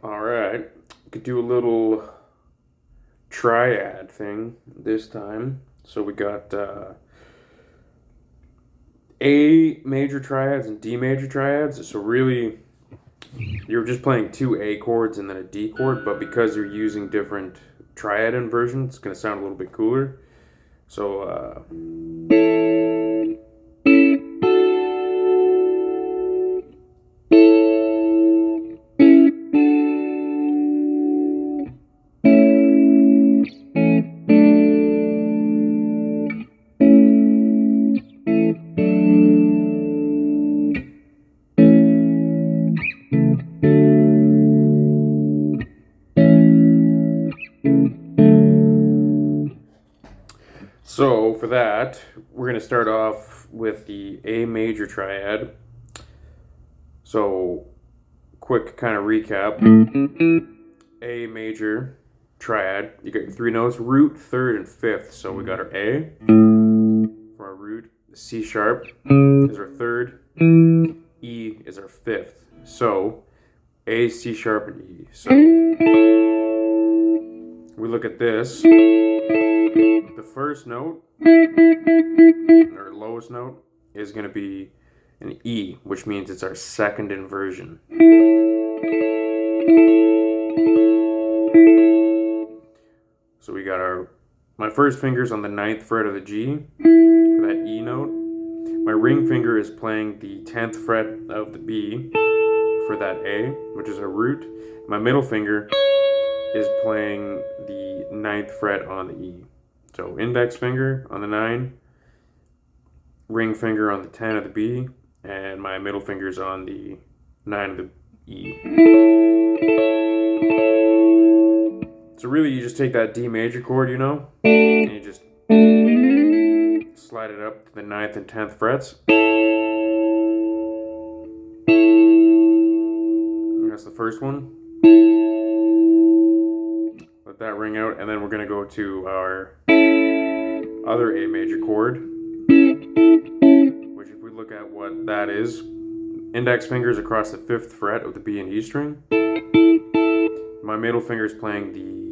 All right, could do a little triad thing this time. So we got A major triads and D major triads. So really, you're just playing two A chords and then a D chord, but because you're using different triad inversions, it's gonna sound a little bit cooler. So So for that, we're going to start off with the A major triad. So quick kind of recap. A major triad, you got your three notes, root, third, and fifth. So we got our A for our root, C sharp is our third, E is our fifth. So A, C sharp, and E. So we look at this. The first note, or lowest note, is going to be an E, which means it's our second inversion. So we got my first finger's on the 9th fret of the G for that E note. My ring finger is playing the 10th fret of the B for that A, which is a root. My middle finger is playing the 9th fret on the E. So index finger on the 9, ring finger on the 10 of the B, and my middle finger's on the 9 of the E. So really you just take that D major chord, and you just slide it up to the 9th and 10th frets. And that's the first one. Let that ring out, and then we're going to go to our other A major chord, which if we look at what that is, index fingers across the 5th fret of the B and E string. My middle finger is playing the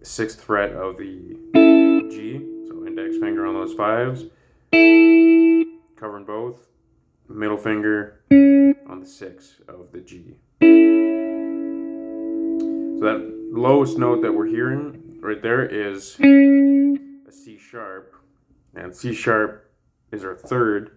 6th fret of the G, so index finger on those 5s, covering both, middle finger on the 6th of the G. So that lowest note that we're hearing right there is a C sharp, and C sharp is our third,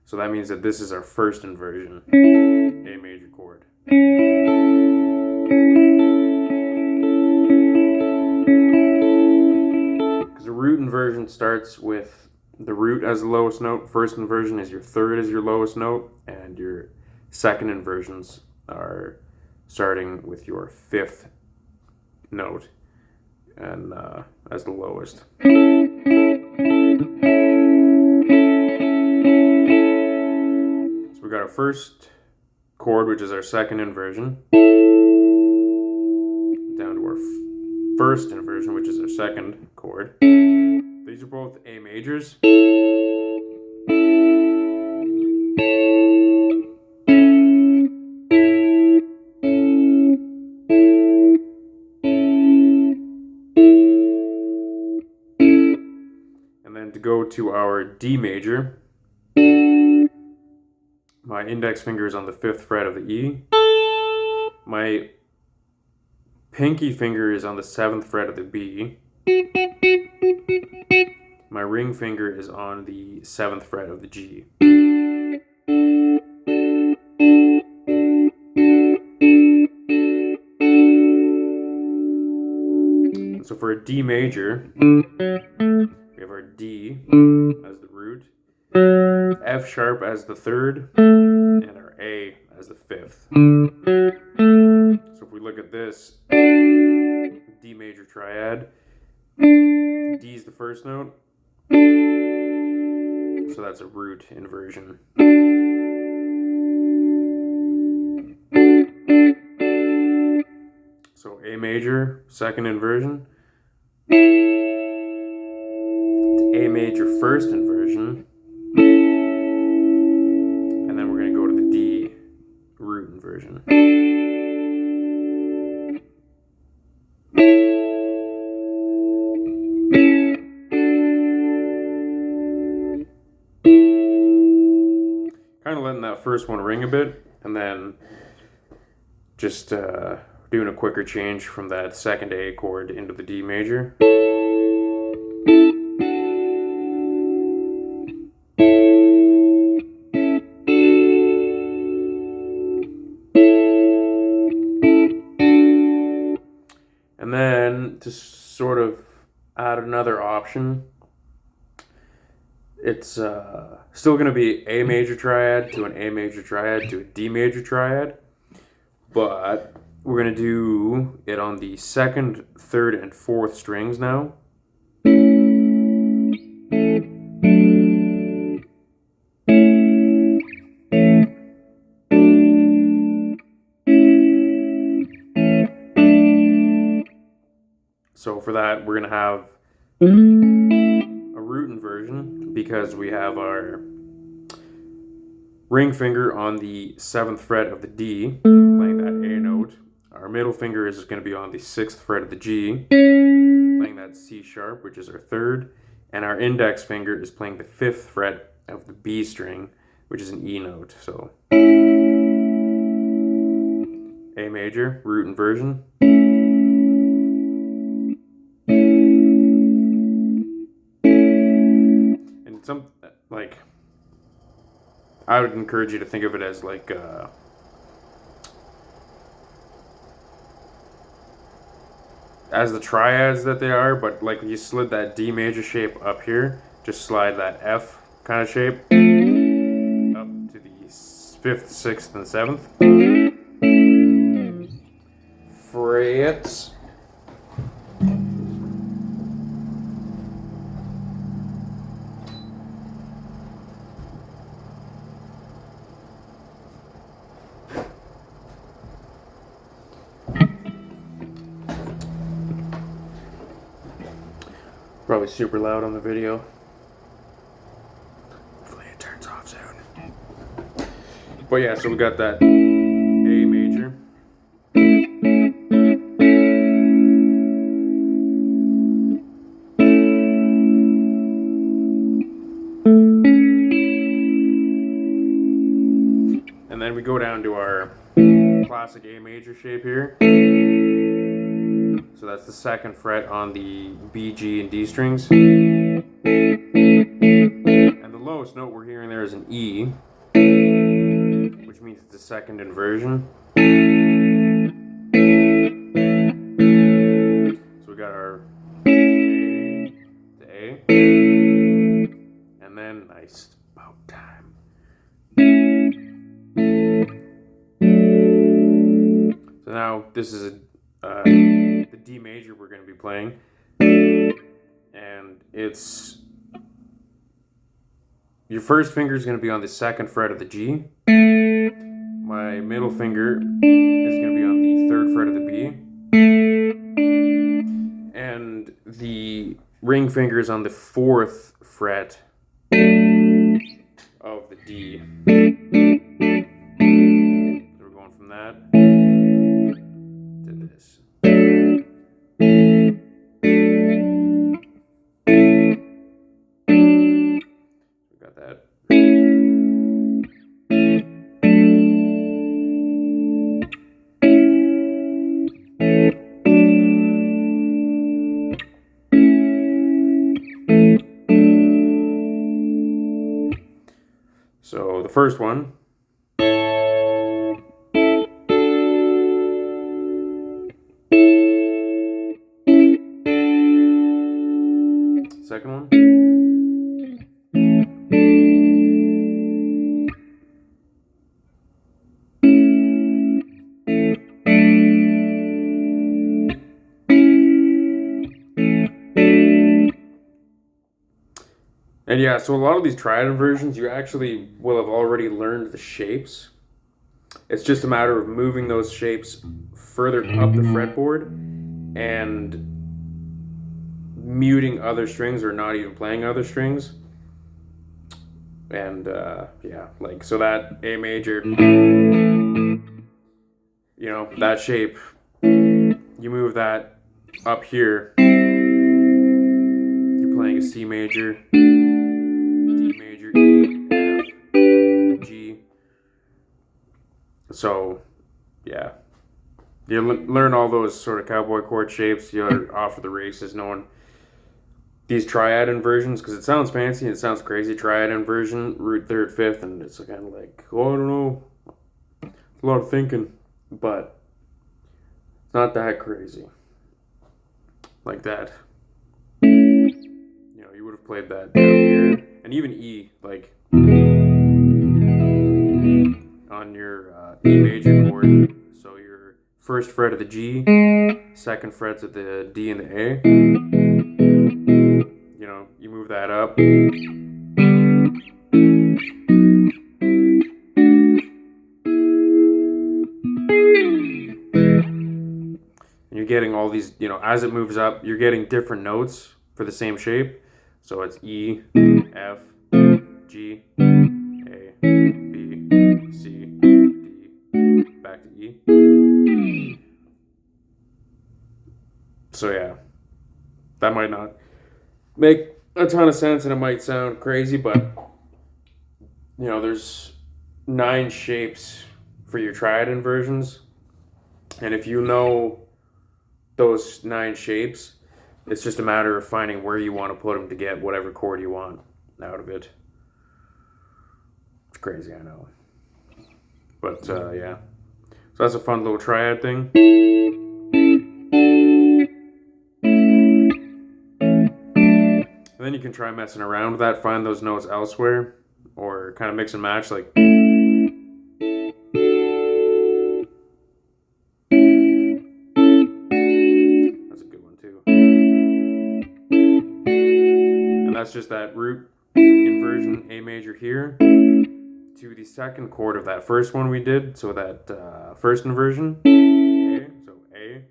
so that means that this is our first inversion, A major chord. Because the root inversion starts with the root as the lowest note, first inversion is your third as your lowest note, and your second inversions are starting with your 5th note and as the lowest. So we got our first chord, which is our second inversion, down to our first inversion, which is our second chord. These are both A majors. And then to go to our D major, my index finger is on the 5th fret of the E. My pinky finger is on the 7th fret of the B. My ring finger is on the 7th fret of the G. And so for a D major, we have our D as the root, F sharp as the third, and our A as the 5th. So if we look at this D major triad, D is the first note, so that's a root inversion. So A major, second inversion, A major, first inversion, and then we're going to go to the D root inversion. first one ring a bit, and then just doing a quicker change from that second A chord into the D major. And then to sort of add another option, it's still going to be A major triad to an A major triad to a D major triad, but we're going to do it on the second, third, and fourth strings now. So for that, we're going to have a root inversion because we have our ring finger on the 7th fret of the D, playing that A note. Our middle finger is going to be on the 6th fret of the G, playing that C sharp, which is our 3rd. And our index finger is playing the 5th fret of the B string, which is an E note. So A major, root inversion. And some, like, I would encourage you to think of it as like as the triads that they are, but like you slid that D major shape up here, just slide that F kind of shape up to the 5th, 6th, and 7th frets. Probably super loud on the video. Hopefully it turns off soon. But yeah, so we got that A major. And then we go down to our classic A major shape here. So that's the 2nd fret on the B, G, and D strings. And the lowest note we're hearing there is an E, which means it's the 2nd inversion. So we got our A to A, and then nice about time. So now this is the D major we're going to be playing, and it's your first finger is going to be on the 2nd fret of the G. My middle finger is going to be on the 3rd fret of the B, and the ring finger is on the 4th fret of the D. So we're going from that to this. We got that. So the first one. Second one. And yeah, so a lot of these triad inversions, you actually will have already learned the shapes. It's just a matter of moving those shapes further up the fretboard and muting other strings or not even playing other strings. And yeah, like, so that A major, you know, that shape, you move that up here, you're playing a C major, D major, E, F, G, So, yeah. You learn all those sort of cowboy chord shapes. You're off for the races knowing these triad inversions, because it sounds fancy and it sounds crazy. Triad inversion, root third, fifth, and it's kind of like, oh, I don't know. It's a lot of thinking, but it's not that crazy. Like that. You would have played that down here. And even E, like on your E major chord. So your first fret of the G, second frets of the D and the A. You move that up. And you're getting all these, as it moves up, you're getting different notes for the same shape. So it's E, F, G, A, B, C, D, back to E. So yeah, that might not make a ton of sense and it might sound crazy, but there's 9 shapes for your triad inversions. And if you know those 9 shapes, it's just a matter of finding where you want to put them to get whatever chord you want out of it. It's crazy, I know. But yeah. So that's a fun little triad thing. And then you can try messing around with that, find those notes elsewhere, or kind of mix and match, like. That's a good one too. And that's just that root inversion A major here to the second chord of that first one we did. So that first inversion, A, so A.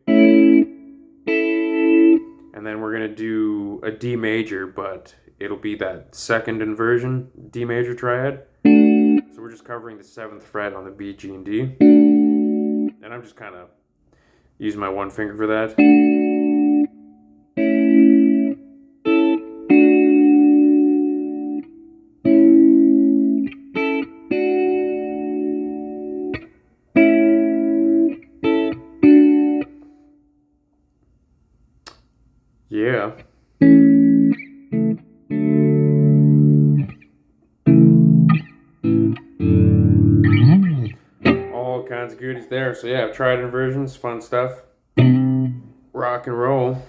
And then we're going to do a D major, but it'll be that second inversion, D major triad. So we're just covering the 7th fret on the B, G, and D. And I'm just kind of using my one finger for that. Yeah. All kinds of goodies there. So yeah, I've tried inversions, fun stuff. Rock and roll.